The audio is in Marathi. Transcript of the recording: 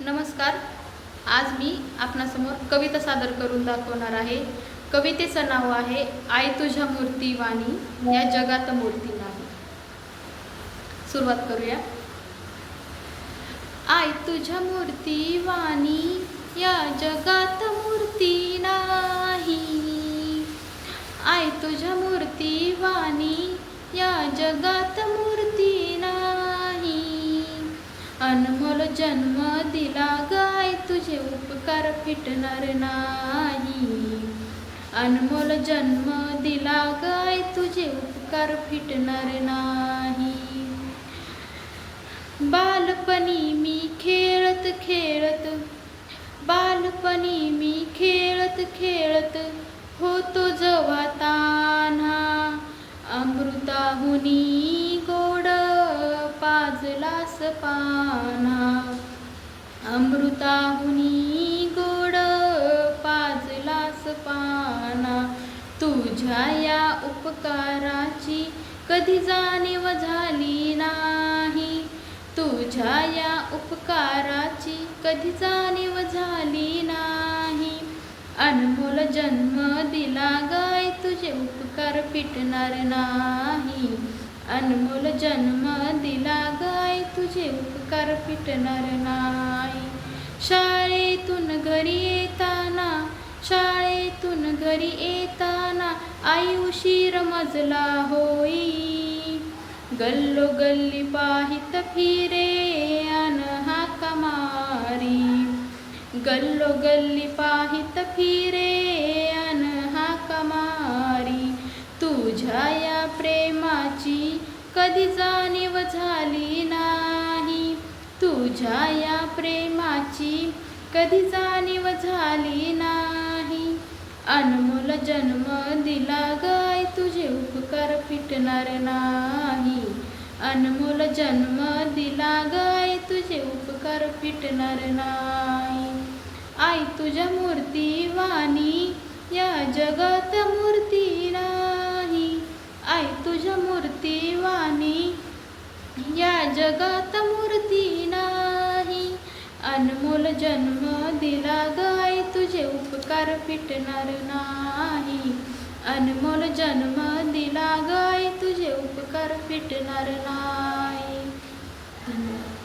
नमस्कार. आज मी आपणासमोर कविता सादर करून दाखवणार आहे. कवितेचं नाव आहे आई तुझ्या मूर्ती वाणी या जगात मूर्ती नाही. सुरुवात करूया. आई तुझ्या मूर्ती वाणी या जगात मूर्ती नाही. आई तुझ्या मूर्ती वाणी या जगात मूर्ती नाही. अनमोल जन्म दिला गाय तुझे उपकार फिटणार नाही. अनमोल जन्म दिला गाय तुझे उपकार फिटणार नाही. बालपणी मी खेळत खेळत खेळत होतो जवा तान्हा. अमृताहुनी गोड पाजलास पान्हा. अमृताहुनी गोड पाजलास पान्हा. तुझ्या या उपकाराची कधी जाणीव झाली नाही. तुझ्या या उपकाराची कधी जाणीव झाली नाही. अनमोल जन्म दिला गाय तुझे उपकार फिटणार नाही. अनमोल जन्म दिला गाय तुझे उपकार फिटणार नाही. शाळेतून घरी येताना आई उशीर मजला होई. गल्लोगल्ली पाहित फिरे अन हाका मारी. गल्लोगल्ली पाहित फिरे अन हाका मारी. तुझ्या या प्रेमाची कधी जाणीव झाली नाही. तुझ्या या प्रेमाची कधी जाणीव झाली नाही. अनमोल जन्म दिला गाय तुझे उपकार फिटणार नाही. अनमोल जन्म दिला गाय तुझे उपकार फिटणार नाही. आई तुझ्या मूर्ती वाणी या जगात मूर्ती नाही. आई तुझ्या मूर्ती वाणी या जगात मूर्ती नाही. अनमोल जन्म दिला गाय तुझे उपकार फिटणार नाही. अनमोल जन्म दिला गाय तुझे उपकार फिटणार नाही. धन्यवाद.